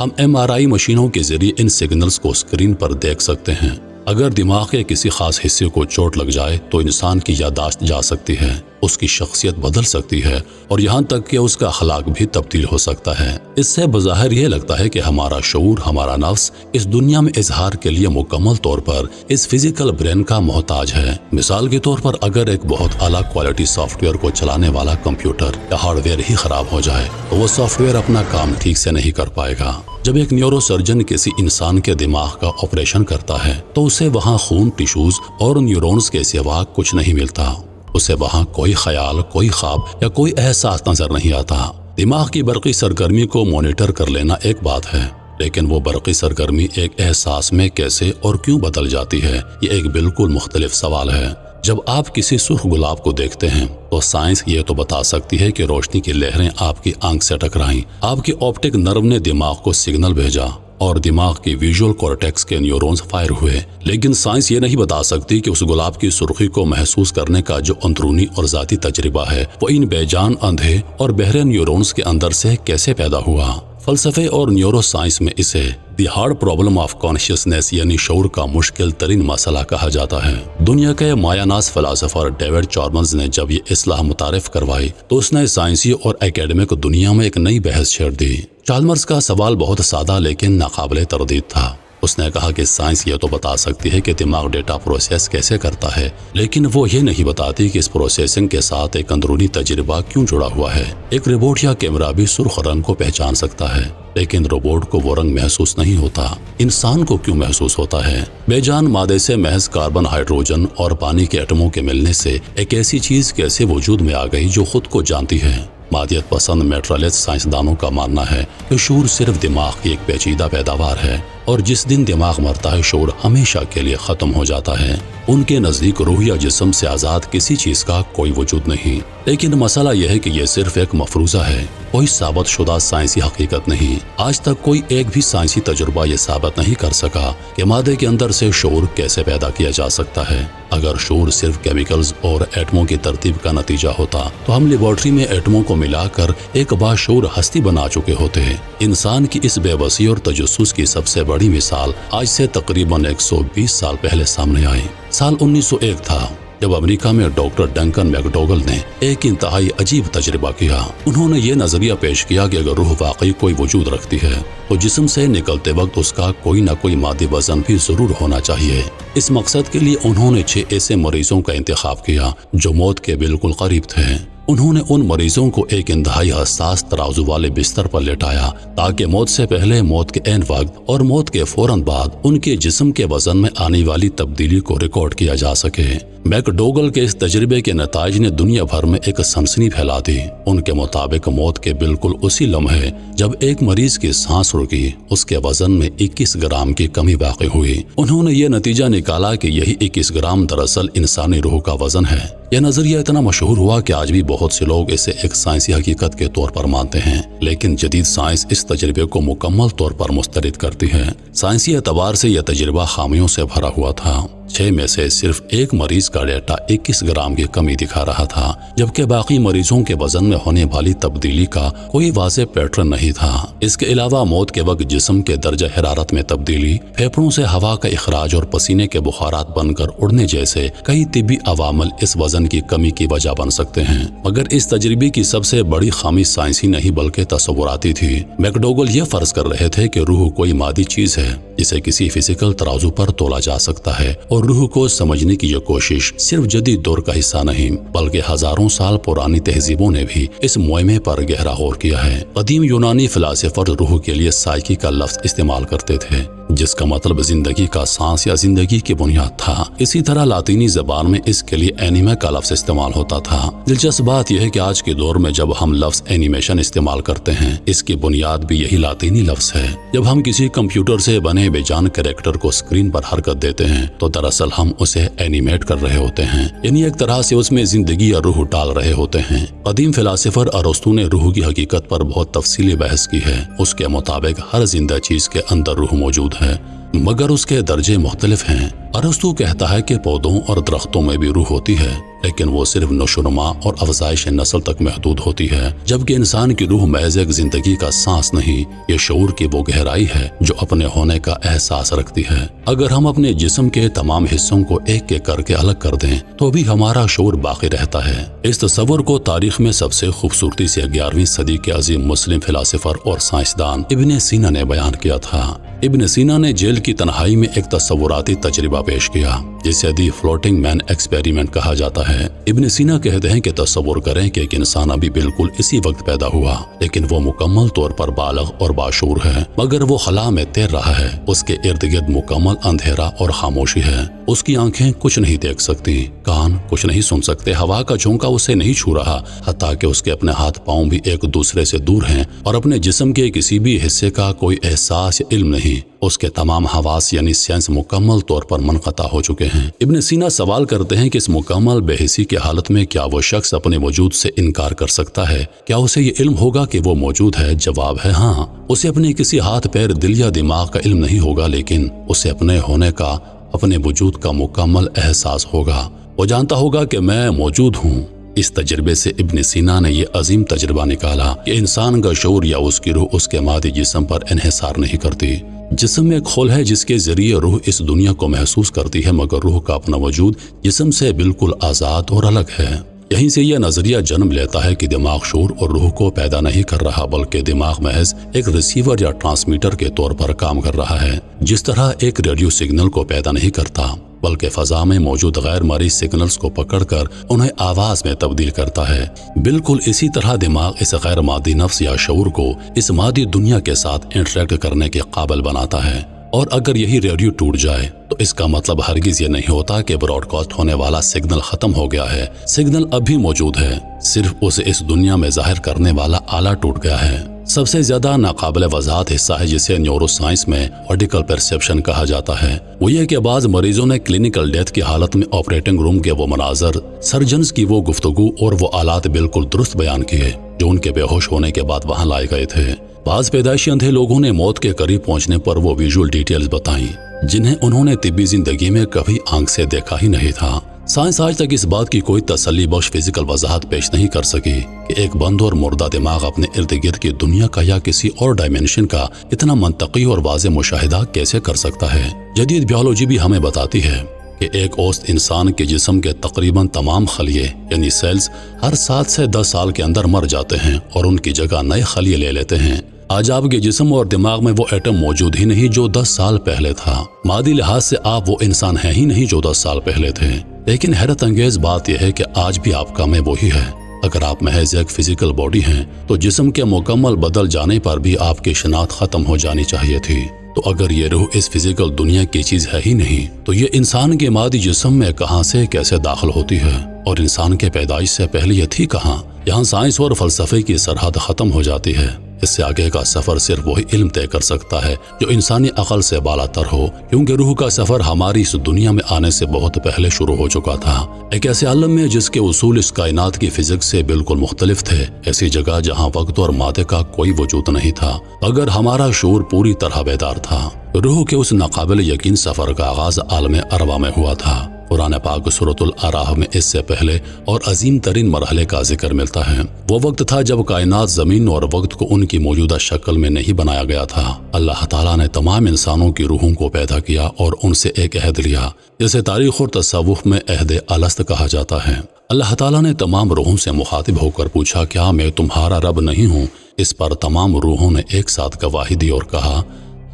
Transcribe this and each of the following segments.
ہم MRI مشینوں کے ذریعے ان سگنلز کو اسکرین پر دیکھ سکتے ہیں۔ اگر دماغ کے کسی خاص حصے کو چوٹ لگ جائے تو انسان کی یادداشت جا سکتی ہے، اس کی شخصیت بدل سکتی ہے اور یہاں تک کہ اس کا اخلاق بھی تبدیل ہو سکتا ہے۔ اس سے بظاہر یہ لگتا ہے کہ ہمارا شعور، ہمارا نفس اس دنیا میں اظہار کے لیے مکمل طور پر اس فزیکل برین کا محتاج ہے۔ مثال کے طور پر اگر ایک بہت اعلیٰ کوالٹی سافٹ ویئر کو چلانے والا کمپیوٹر یا ہارڈ ویئر ہی خراب ہو جائے تو وہ سافٹ ویئر اپنا کام ٹھیک سے نہیں کر پائے گا۔ جب ایک نیورو سرجن کسی انسان کے دماغ کا آپریشن کرتا ہے تو اسے وہاں خون، ٹیشوز اور نیورونز کے سوا کچھ نہیں ملتا۔ اسے وہاں کوئی خیال، کوئی خواب یا کوئی احساس نظر نہیں آتا۔ دماغ کی برقی سرگرمی کو مانیٹر کر لینا ایک بات ہے، لیکن وہ برقی سرگرمی ایک احساس میں کیسے اور کیوں بدل جاتی ہے، یہ ایک بالکل مختلف سوال ہے۔ جب آپ کسی سرخ گلاب کو دیکھتے ہیں تو سائنس یہ تو بتا سکتی ہے کہ روشنی کی لہریں آپ کی آنکھ سے ٹکرائیں، آپ کے آپٹک نرو نے دماغ کو سگنل بھیجا اور دماغ کی ویژول کورٹیکس کے نیورونز فائر ہوئے، لیکن سائنس یہ نہیں بتا سکتی کہ اس گلاب کی سرخی کو محسوس کرنے کا جو اندرونی اور ذاتی تجربہ ہے وہ ان بے جان، اندھے اور بہرے نیورونز کے اندر سے کیسے پیدا ہوا۔ فلسفے اور نیورو سائنس میں اسے the hard problem of consciousness یعنی شعور کا مشکل ترین مسئلہ کہا جاتا ہے۔ دنیا کے مایا ناز فلاسفر ڈیوڈ چالمرز نے جب یہ اصطلاح متعارف کروائی تو اس نے سائنسی اور اکیڈمک دنیا میں ایک نئی بحث چھیڑ دی۔ چالمرز کا سوال بہت سادہ لیکن ناقابل تردید تھا۔ اس نے کہا کہ سائنس یہ تو بتا سکتی ہے کہ دماغ ڈیٹا پروسیس کیسے کرتا ہے، لیکن وہ یہ نہیں بتاتی کہ اس پروسیسنگ کے ساتھ ایک اندرونی تجربہ کیوں جڑا ہوا ہے۔ ایک روبوٹ یا کیمرہ بھی سرخ رنگ کو پہچان سکتا ہے، لیکن روبوٹ کو وہ رنگ محسوس نہیں ہوتا۔ انسان کو کیوں محسوس ہوتا ہے؟ بے جان مادے سے محض کاربن، ہائیڈروجن اور پانی کے ایٹموں کے ملنے سے ایک ایسی چیز کیسے وجود میں آ گئی جو خود کو جانتی ہے؟ مادیت پسند میٹرالسٹ سائنسدانوں کا ماننا ہے کہ شعور صرف دماغ کی ایک پیچیدہ پیداوار ہے اور جس دن دماغ مرتا ہے شعور ہمیشہ کے لیے ختم ہو جاتا ہے۔ ان کے نزدیک روح یا جسم سے آزاد کسی چیز کا کوئی وجود نہیں، لیکن مسئلہ یہ ہے کہ یہ صرف ایک مفروضہ ہے، کوئی ثابت شدہ سائنسی حقیقت نہیں۔ آج تک کوئی ایک بھی سائنسی تجربہ یہ ثابت نہیں کر سکا کہ مادے کے اندر سے شعور کیسے پیدا کیا جا سکتا ہے۔ اگر شعور صرف کیمیکلز اور ایٹموں کی ترتیب کا نتیجہ ہوتا تو ہم لیبارٹری میں ایٹموں کو ملا کر ایک باشعور ہستی بنا چکے ہوتے۔ انسان کی اس بے بسی اور تجسس کی سب سے بڑی مثال آج سے تقریباً 120 سال پہلے سامنے آئی۔ سال 1901 تھا جب امریکہ میں ڈاکٹر ڈنکن میکڈوگل نے ایک انتہائی عجیب تجربہ کیا۔ انہوں نے یہ نظریہ پیش کیا کہ اگر روح واقعی کوئی وجود رکھتی ہے تو جسم سے نکلتے وقت اس کا کوئی نہ کوئی مادی وزن بھی ضرور ہونا چاہیے۔ اس مقصد کے لیے انہوں نے 6 ایسے مریضوں کا انتخاب کیا جو موت کے بالکل قریب تھے۔ انہوں نے ان مریضوں کو ایک انتہائی حساس ترازو والے بستر پر لٹایا تاکہ موت سے پہلے، موت کے عین وقت اور موت کے فوراً بعد ان کے جسم کے وزن میں آنے والی تبدیلی کو ریکارڈ کیا جا سکے۔ میکڈوگل کے اس تجربے کے نتائج نے دنیا بھر میں ایک سنسنی پھیلا دی۔ ان کے مطابق موت کے بالکل اسی لمحے جب ایک مریض کی سانس رکی، اس کے وزن میں 21 گرام کی کمی واقع ہوئی۔ انہوں نے یہ نتیجہ نکالا کہ یہی 21 گرام دراصل انسانی روح کا وزن ہے۔ یہ نظریہ اتنا مشہور ہوا کہ آج بھی بہت سے لوگ اسے ایک سائنسی حقیقت کے طور پر مانتے ہیں، لیکن جدید سائنس اس تجربے کو مکمل طور پر مسترد کرتی ہے۔ سائنسی اعتبار سے یہ تجربہ خامیوں سے بھرا ہوا تھا۔ 6 میں سے صرف ایک مریض کا ڈیٹا 21 گرام کی کمی دکھا رہا تھا، جبکہ باقی مریضوں کے وزن میں ہونے والی تبدیلی کا کوئی واضح پیٹرن نہیں تھا۔ اس کے علاوہ موت کے وقت جسم کے درجہ حرارت میں تبدیلی، پھیپھڑوں سے ہوا کا اخراج اور پسینے کے بخارات بن کر اڑنے جیسے کئی طبی عوامل اس وزن کی کمی کی وجہ بن سکتے ہیں۔ مگر اس تجربے کی سب سے بڑی خامی سائنسی نہیں بلکہ تصوراتی تھی۔ میکڈوگل یہ فرض کر رہے تھے کہ روح کوئی مادی چیز ہے جسے کسی فزیکل ترازو پر تولا جا سکتا ہے، اور روح کو سمجھنے کی یہ کوشش صرف جدید دور کا حصہ نہیں بلکہ ہزاروں سال پرانی تہذیبوں نے بھی اس معمے پر گہرا غور کیا ہے۔ قدیم یونانی فلاسفر روح کے لیے سائیکی کا لفظ استعمال کرتے تھے، جس کا مطلب زندگی کا سانس یا زندگی کی بنیاد تھا۔ اسی طرح لاطینی زبان میں اس کے لیے اینیما کا لفظ استعمال ہوتا تھا۔ دلچسپ بات یہ ہے کہ آج کے دور میں جب ہم لفظ اینیمیشن استعمال کرتے ہیں، اس کی بنیاد بھی یہی لاطینی لفظ ہے۔ جب ہم کسی کمپیوٹر سے بنے بے جان کریکٹر کو اسکرین پر حرکت دیتے ہیں تو دراصل ہم اسے اینیمیٹ کر رہے ہوتے ہیں، یعنی ایک طرح سے اس میں زندگی یا روح ڈال رہے ہوتے ہیں۔ قدیم فلاسفر ارسطو نے روح کی حقیقت پر بہت تفصیلی بحث کی ہے۔ اس کے مطابق ہر زندہ چیز کے اندر روح موجود ہے، مگر اس کے درجے مختلف ہیں۔ ارسطو کہتا ہے کہ پودوں اور درختوں میں بھی روح ہوتی ہے، لیکن وہ صرف نشوونما اور افزائش نسل تک محدود ہوتی ہے، جبکہ انسان کی روح محض ایک زندگی کا سانس نہیں، یہ شعور کی وہ گہرائی ہے جو اپنے ہونے کا احساس رکھتی ہے۔ اگر ہم اپنے جسم کے تمام حصوں کو ایک ایک کر کے الگ کر دیں تو بھی ہمارا شعور باقی رہتا ہے۔ اس تصور کو تاریخ میں سب سے خوبصورتی سے 11ویں صدی کے عظیم مسلم فلاسفر اور سائنسدان ابن سینا نے بیان کیا تھا۔ ابن سینا نے جیل کی تنہائی میں ایک تصوراتی تجربہ پیش کیا جسے دی فلوٹنگ مین ایکسپیریمنٹ کہا جاتا ہے۔ ابن سینا کہتے ہیں کہ تصور کریں کہ ایک انسان ابھی بالکل اسی وقت پیدا ہوا، لیکن وہ مکمل طور پر بالغ اور باشعور ہے، مگر وہ خلا میں تیر رہا ہے۔ اس کے ارد گرد مکمل اندھیرا اور خاموشی ہے۔ اس کی آنکھیں کچھ نہیں دیکھ سکتی، کان کچھ نہیں سن سکتے، ہوا کا جھونکا اسے نہیں چھو رہا، حتیٰ کہ اس کے اپنے ہاتھ پاؤں بھی ایک دوسرے سے دور ہیں اور اپنے جسم کے کسی بھی حصے کا کوئی احساس یا علم نہیں۔ اس کے تمام حواس یعنی سینس مکمل طور پر منقطع ہو چکے ہیں۔ ابن سینا سوال کرتے ہیں کہ اس مکمل بے حسی کی حالت میں کیا وہ شخص اپنے وجود سے انکار کر سکتا ہے؟ کیا اسے یہ علم ہوگا کہ وہ موجود ہے؟ جواب ہے ہاں۔ اسے اپنے کسی ہاتھ، پیر، دل یا دماغ کا علم نہیں ہوگا، لیکن اسے اپنے ہونے کا، اپنے وجود کا مکمل احساس ہوگا۔ وہ جانتا ہوگا کہ میں موجود ہوں۔ اس تجربے سے ابن سینا نے یہ عظیم تجربہ نکالا کہ انسان کا شعور یا اس کی روح اس کے مادی جسم پر انحصار نہیں کرتی۔ جسم میں ایک خول ہے جس کے ذریعے روح اس دنیا کو محسوس کرتی ہے، مگر روح کا اپنا وجود جسم سے بالکل آزاد اور الگ ہے۔ یہیں سے یہ نظریہ جنم لیتا ہے کہ دماغ شعور اور روح کو پیدا نہیں کر رہا، بلکہ دماغ محض ایک ریسیور یا ٹرانسمیٹر کے طور پر کام کر رہا ہے۔ جس طرح ایک ریڈیو سگنل کو پیدا نہیں کرتا، بلکہ فضا میں موجود غیر مرئی سگنلز کو پکڑ کر انہیں آواز میں تبدیل کرتا ہے، بالکل اسی طرح دماغ اس غیر مادی نفس یا شعور کو اس مادی دنیا کے ساتھ انٹریکٹ کرنے کے قابل بناتا ہے۔ اور اگر یہی ریڈیو ٹوٹ جائے تو اس کا مطلب ہرگز یہ نہیں ہوتا کہ براڈ کاسٹ ہونے والا سگنل ختم ہو گیا ہے۔ سگنل اب بھی موجود ہے، صرف اسے اس دنیا میں ظاہر کرنے والا آلہ ٹوٹ گیا ہے۔ سب سے زیادہ ناقابل وضاحت حصہ ہے جسے نیورو سائنس میں آڈیکل پرسیپشن کہا جاتا ہے۔ وہ یہ کہ بعض مریضوں نے کلینکل ڈیتھ کی حالت میں آپریٹنگ روم کے وہ مناظر، سرجنز کی وہ گفتگو اور وہ آلات بالکل درست بیان کیے جو ان کے بے ہوش ہونے کے بعد وہاں لائے گئے تھے۔ بعض پیدائشی اندھے لوگوں نے موت کے قریب پہنچنے پر وہ ویژول ڈیٹیلز بتائیں جنہیں انہوں نے طبی زندگی میں کبھی آنکھ سے دیکھا ہی نہیں تھا۔ سائنس آج تک اس بات کی کوئی تسلی بخش فزیکل وضاحت پیش نہیں کر سکی کہ ایک بند اور مردہ دماغ اپنے ارد گرد کی دنیا کا یا کسی اور ڈائمینشن کا اتنا منطقی اور واضح مشاہدہ کیسے کر سکتا ہے۔ جدید بیولوجی بھی ہمیں بتاتی ہے کہ ایک اوسط انسان کے جسم کے تقریباً تمام خلیے یعنی سیلز ہر 7 سے 10 سال کے اندر مر جاتے ہیں اور ان کی جگہ نئے خلیے لے لیتے ہیں۔ آج آپ کے جسم اور دماغ میں وہ ایٹم موجود ہی نہیں جو 10 سال پہلے تھا۔ مادی لحاظ سے آپ وہ انسان ہیں ہی نہیں جو 10 سال پہلے تھے، لیکن حیرت انگیز بات یہ ہے کہ آج بھی آپ کا میں وہی ہے۔ اگر آپ محض ایک فزیکل باڈی ہیں تو جسم کے مکمل بدل جانے پر بھی آپ کی شناخت ختم ہو جانی چاہیے تھی۔ تو اگر یہ روح اس فزیکل دنیا کی چیز ہے ہی نہیں تو یہ انسان کے مادی جسم میں کہاں سے کیسے داخل ہوتی ہے؟ اور انسان کے پیدائش سے پہلے یہ تھی کہاں؟ یہاں سائنس اور فلسفے کی سرحد ختم ہو جاتی ہے۔ اس سے آگے کا سفر صرف وہی علم طے کر سکتا ہے جو انسانی عقل سے بالا تر ہو، کیونکہ روح کا سفر ہماری اس دنیا میں آنے سے بہت پہلے شروع ہو چکا تھا۔ ایک ایسے عالم میں جس کے اصول اس کائنات کی فزکس سے بالکل مختلف تھے، ایسی جگہ جہاں وقت اور مادے کا کوئی وجود نہیں تھا، اگر ہمارا شعور پوری طرح بیدار تھا۔ روح کے اس ناقابل یقین سفر کا آغاز عالم اروا میں ہوا تھا۔ قرآن پاک سورۃ الاعراف میں اس سے پہلے اور عظیم ترین مرحلے کا ذکر ملتا ہے۔ وہ وقت تھا جب کائنات زمین اور وقت کو ان کی موجودہ شکل میں نہیں بنایا گیا تھا۔ اللہ تعالیٰ نے تمام انسانوں کی روحوں کو پیدا کیا اور ان سے ایک عہد لیا، جسے تاریخ اور تصوف میں عہد الست کہا جاتا ہے۔ اللہ تعالیٰ نے تمام روحوں سے مخاطب ہو کر پوچھا، کیا میں تمہارا رب نہیں ہوں؟ اس پر تمام روحوں نے ایک ساتھ گواہی دی اور کہا،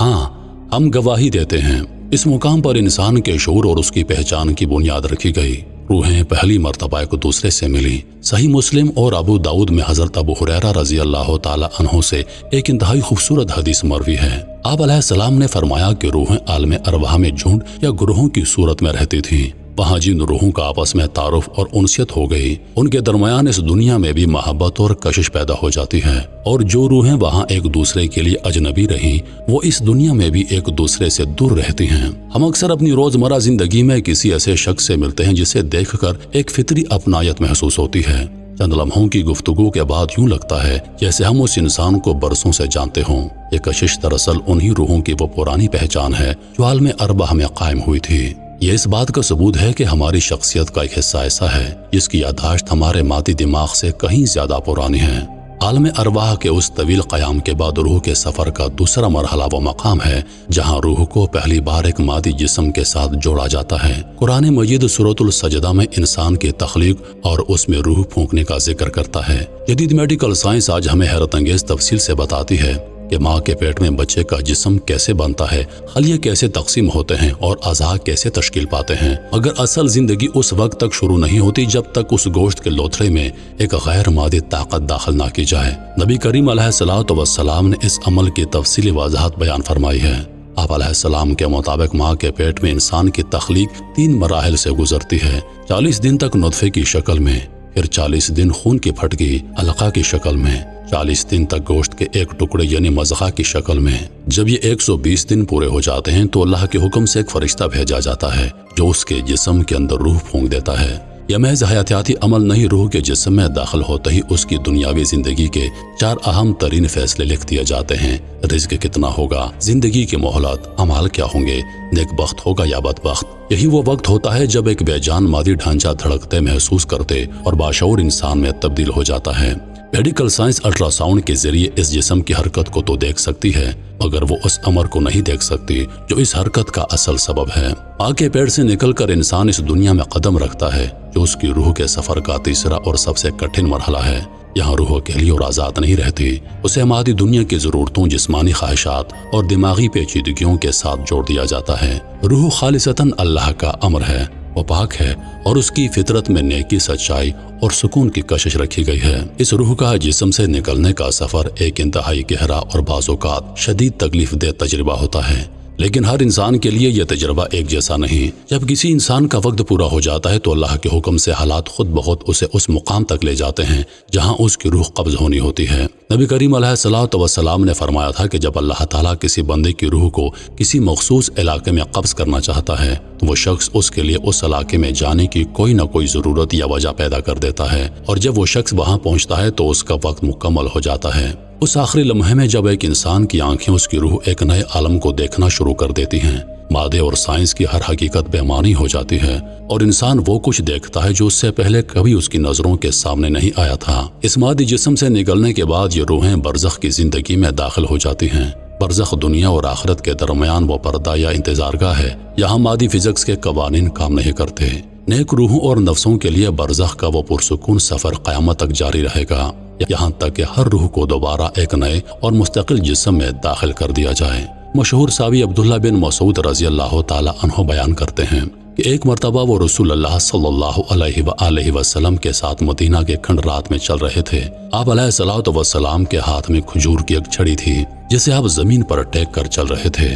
ہاں ہم گواہی دیتے ہیں۔ اس مقام پر انسان کے شعور اور اس کی پہچان کی بنیاد رکھی گئی۔ روحیں پہلی مرتبہ ایک دوسرے سے ملی۔ صحیح مسلم اور ابو داؤد میں حضرت ابو ہریرہ رضی اللہ تعالی عنہ سے ایک انتہائی خوبصورت حدیث مروی ہے۔ آپ علیہ السلام نے فرمایا کہ روحیں عالم ارواح میں جھنڈ یا گروہوں کی صورت میں رہتی تھیں۔ وہاں جن روحوں کا آپس میں تعارف اور انسیت ہو گئی، ان کے درمیان اس دنیا میں بھی محبت اور کشش پیدا ہو جاتی ہے، اور جو روحیں وہاں ایک دوسرے کے لیے اجنبی رہیں، وہ اس دنیا میں بھی ایک دوسرے سے دور رہتی ہیں۔ ہم اکثر اپنی روزمرہ زندگی میں کسی ایسے شخص سے ملتے ہیں جسے دیکھ کر ایک فطری اپنائیت محسوس ہوتی ہے۔ چند لمحوں کی گفتگو کے بعد یوں لگتا ہے جیسے ہم اس انسان کو برسوں سے جانتے ہوں۔ یہ کشش دراصل انہی روحوں کی وہ پرانی پہچان ہے جو عالم ارواح میں قائم ہوئی تھی۔ یہ اس بات کا ثبوت ہے کہ ہماری شخصیت کا ایک حصہ ایسا ہے جس کی یادداشت ہمارے مادی دماغ سے کہیں زیادہ پرانی ہے۔ عالم ارواح کے اس طویل قیام کے بعد روح کے سفر کا دوسرا مرحلہ وہ مقام ہے جہاں روح کو پہلی بار ایک مادی جسم کے ساتھ جوڑا جاتا ہے۔ قرآن مجید سورۃ السجدہ میں انسان کی تخلیق اور اس میں روح پھونکنے کا ذکر کرتا ہے۔ جدید میڈیکل سائنس آج ہمیں حیرت انگیز تفصیل سے بتاتی ہے کہ ماں کے پیٹ میں بچے کا جسم کیسے بنتا ہے، خلیے کیسے تقسیم ہوتے ہیں اور اعضاء کیسے تشکیل پاتے ہیں، مگر اصل زندگی اس وقت تک شروع نہیں ہوتی جب تک اس گوشت کے لوتھڑے میں ایک غیر مادی طاقت داخل نہ کی جائے۔ نبی کریم علیہ الصلوۃ والسلام نے اس عمل کی تفصیلی وضاحت بیان فرمائی ہے۔ آپ علیہ السلام کے مطابق ماں کے پیٹ میں انسان کی تخلیق 3 مراحل سے گزرتی ہے۔ 40 دن تک نطفے کی شکل میں، پھر 40 دن خون کی پھٹکی علقہ کی شکل میں، 40 دن تک گوشت کے ایک ٹکڑے یعنی مضغہ کی شکل میں۔ جب یہ 120 دن پورے ہو جاتے ہیں تو اللہ کے حکم سے ایک فرشتہ بھیجا جاتا ہے جو اس کے جسم کے اندر روح پھونک دیتا ہے۔ یہ محض حیاتیاتی عمل نہیں، روح کے جسم میں داخل ہوتے ہی اس کی دنیاوی زندگی کے 4 اہم ترین فیصلے لکھ دیے جاتے ہیں۔ رزق کتنا ہوگا، زندگی کی مہلت، اعمال کیا ہوں گے، نیک بخت ہوگا یا بدبخت۔ یہی وہ وقت ہوتا ہے جب ایک بے جان مادی ڈھانچہ دھڑکتے محسوس کرتے اور باشعور انسان میں تبدیل ہو جاتا ہے۔ میڈیکل سائنس الٹرا ساؤنڈ کے ذریعے اس جسم کی حرکت کو تو دیکھ سکتی ہے مگر وہ اس امر کو نہیں دیکھ سکتی جو اس حرکت کا اصل سبب ہے۔ ماں کے پیٹ سے نکل کر انسان اس دنیا میں قدم رکھتا ہے جو اس کی روح کے سفر کا تیسرا اور سب سے کٹھن مرحلہ ہے۔ یہاں روح اکیلی اور آزاد نہیں رہتی، اسے مادی دنیا کی ضرورتوں، جسمانی خواہشات اور دماغی پیچیدگیوں کے ساتھ جوڑ دیا جاتا ہے۔ روح خالصتاً اللہ کا امر ہے، وہ پاک ہے اور اس کی فطرت میں نیکی، سچائی اور سکون کی کشش رکھی گئی ہے۔ اس روح کا جسم سے نکلنے کا سفر ایک انتہائی گہرا اور بعض اوقات شدید تکلیف دہ تجربہ ہوتا ہے، لیکن ہر انسان کے لیے یہ تجربہ ایک جیسا نہیں۔ جب کسی انسان کا وقت پورا ہو جاتا ہے تو اللہ کے حکم سے حالات خود بخود اسے اس مقام تک لے جاتے ہیں جہاں اس کی روح قبض ہونی ہوتی ہے۔ نبی کریم علیہ الصلوۃ والسلام نے فرمایا تھا کہ جب اللہ تعالیٰ کسی بندے کی روح کو کسی مخصوص علاقے میں قبض کرنا چاہتا ہے تو وہ شخص اس کے لیے اس علاقے میں جانے کی کوئی نہ کوئی ضرورت یا وجہ پیدا کر دیتا ہے، اور جب وہ شخص وہاں پہنچتا ہے تو اس کا وقت مکمل ہو جاتا ہے۔ اس آخری لمحے میں جب ایک انسان کی آنکھیں اس کی روح ایک نئے عالم کو دیکھنا شروع کر دیتی ہیں، مادے اور سائنس کی ہر حقیقت بے معنی ہو جاتی ہے اور انسان وہ کچھ دیکھتا ہے جو اس سے پہلے کبھی اس کی نظروں کے سامنے نہیں آیا تھا۔ اس مادی جسم سے نکلنے کے بعد یہ روحیں برزخ کی زندگی میں داخل ہو جاتی ہیں۔ برزخ دنیا اور آخرت کے درمیان وہ پردہ یا انتظارگاہ ہے، یہاں مادی فزکس کے قوانین کام نہیں کرتے۔ نیک روحوں اور نفسوں کے لیے برزخ کا وہ پرسکون سفر قیامت تک جاری رہے گا، یہاں تک کہ ہر روح کو دوبارہ ایک نئے اور مستقل جسم میں داخل کر دیا جائے۔ مشہور صحابی عبداللہ بن مسعود رضی اللہ تعالی عنہ بیان کرتے ہیں کہ ایک مرتبہ وہ رسول اللہ صلی اللہ علیہ وآلہ وسلم کے ساتھ مدینہ کے کھنڈ رات میں چل رہے تھے۔ آپ علیہ الصلوۃ والسلام کے ہاتھ میں کھجور کی ایک چھڑی تھی جسے آپ زمین پر ٹیک کر چل رہے تھے۔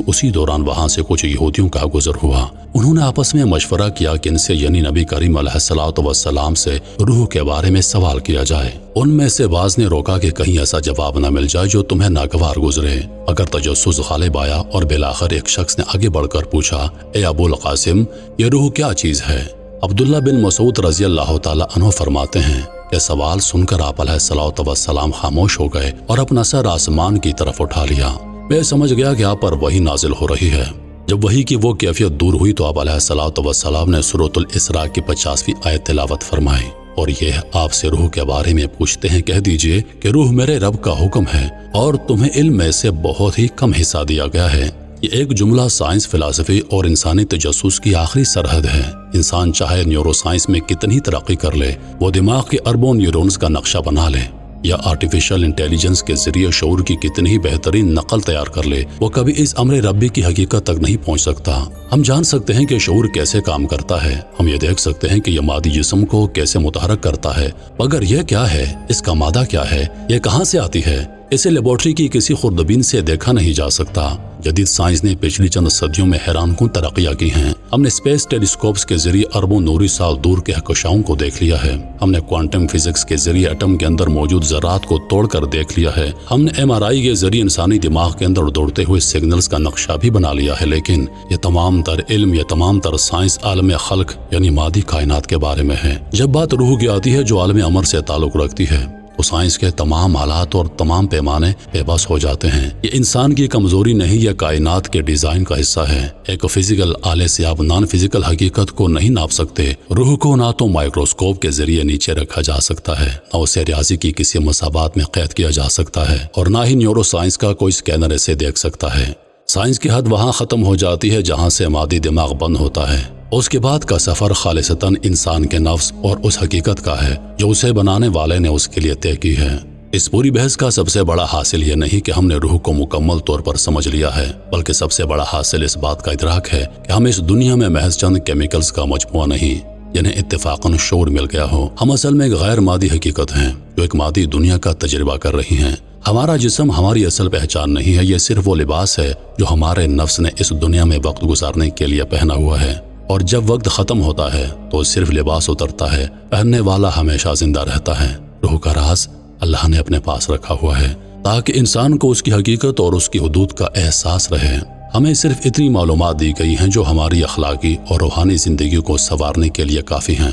اسی دوران وہاں سے کچھ یہودیوں کا گزر ہوا۔ انہوں نے آپس میں مشورہ کیا کہ ان سے یعنی نبی کریم علیہ الصلوۃ والسلام سے روح کے بارے میں سوال کیا جائے۔ ان میں سے بعض نے روکا کہ کہیں ایسا جواب نہ مل جائے جو تمہیں ناگوار گزرے، مگر تجسس غالب آیا اور بالآخر ایک شخص نے آگے بڑھ کر پوچھا، اے ابو القاسم، یہ روح کیا چیز ہے؟ عبداللہ بن مسعود رضی اللہ تعالی عنہ فرماتے ہیں کہ سوال سن کر آپ علیہ الصلوۃ والسلام خاموش ہو گئے اور اپنا سر آسمان کی طرف اٹھا لیا۔ میں سمجھ گیا کہ آپ پر وحی نازل ہو رہی ہے۔ جب وحی کی وہ کیفیت دور ہوئی تو آپ علیہ الصلوۃ والسلام نے سورۃ الاسراء کی 50ویں آیت تلاوت فرمائی، اور یہ آپ سے روح کے بارے میں پوچھتے ہیں، کہہ دیجئے کہ روح میرے رب کا حکم ہے اور تمہیں علم میں سے بہت ہی کم حصہ دیا گیا ہے۔ یہ ایک جملہ سائنس، فلسفی اور انسانی تجسس کی آخری سرحد ہے۔ انسان چاہے نیورو سائنس میں کتنی ترقی کر لے، وہ دماغ کے اربوں نیورونز کا نقشہ بنا لے یا آرٹیفیشل انٹیلیجنس کے ذریعے شعور کی کتنی ہی بہترین نقل تیار کر لے، وہ کبھی اس امر ربی کی حقیقت تک نہیں پہنچ سکتا۔ ہم جان سکتے ہیں کہ شعور کیسے کام کرتا ہے، ہم یہ دیکھ سکتے ہیں کہ یہ مادی جسم کو کیسے متحرک کرتا ہے، مگر یہ کیا ہے، اس کا مادہ کیا ہے، یہ کہاں سے آتی ہے، اسے لیبارٹری کی کسی خوردبین سے دیکھا نہیں جا سکتا۔ جدید سائنس نے پچھلی چند صدیوں میں حیران کن ترقیاں کی ہیں۔ ہم نے اسپیس ٹیلیسکوپس کے ذریعے اربوں نوری سال دور کے کہکشاؤں کو دیکھ لیا ہے۔ ہم نے کوانٹم فزکس کے ذریعے ایٹم کے اندر موجود ذرات کو توڑ کر دیکھ لیا ہے۔ ہم نے MRI کے ذریعے انسانی دماغ کے اندر دوڑتے ہوئے سگنلز کا نقشہ بھی بنا لیا ہے، لیکن یہ تمام تر علم، یہ تمام تر سائنس عالم خلق یعنی مادی کائنات کے بارے میں ہے۔ جب بات روح کی آتی ہے جو عالم امر سے تعلق رکھتی ہے تو سائنس کے تمام حالات اور تمام پیمانے بے بس ہو جاتے ہیں۔ یہ انسان کی کمزوری نہیں، یہ کائنات کے ڈیزائن کا حصہ ہے۔ ایک فزیکل آلے سے آپ نان فزیکل حقیقت کو نہیں ناپ سکتے۔ روح کو نہ تو مائکروسکوپ کے ذریعے نیچے رکھا جا سکتا ہے، نہ اسے ریاضی کی کسی مسابات میں قید کیا جا سکتا ہے، اور نہ ہی نیورو سائنس کا کوئی اسکینر اسے دیکھ سکتا ہے۔ سائنس کی حد وہاں ختم ہو جاتی ہے جہاں سے مادی دماغ بند ہوتا ہے۔ اس کے بعد کا سفر خالصتاً انسان کے نفس اور اس حقیقت کا ہے جو اسے بنانے والے نے اس کے لیے طے کی ہے۔ اس پوری بحث کا سب سے بڑا حاصل یہ نہیں کہ ہم نے روح کو مکمل طور پر سمجھ لیا ہے، بلکہ سب سے بڑا حاصل اس بات کا ادراک ہے کہ ہم اس دنیا میں محض چند کیمیکلز کا مجموعہ نہیں جنہیں اتفاقاً شعور مل گیا ہو۔ ہم اصل میں ایک غیر مادی حقیقت ہیں جو ایک مادی دنیا کا تجربہ کر رہی ہیں۔ ہمارا جسم ہماری اصل پہچان نہیں ہے، یہ صرف وہ لباس ہے جو ہمارے نفس نے اس دنیا میں وقت گزارنے کے لیے پہنا ہوا ہے، اور جب وقت ختم ہوتا ہے تو صرف لباس اترتا ہے، پہننے والا ہمیشہ زندہ رہتا ہے۔ روح کا راز اللہ نے اپنے پاس رکھا ہوا ہے تاکہ انسان کو اس کی حقیقت اور اس کی حدود کا احساس رہے۔ ہمیں صرف اتنی معلومات دی گئی ہیں جو ہماری اخلاقی اور روحانی زندگی کو سنوارنے کے لیے کافی ہیں۔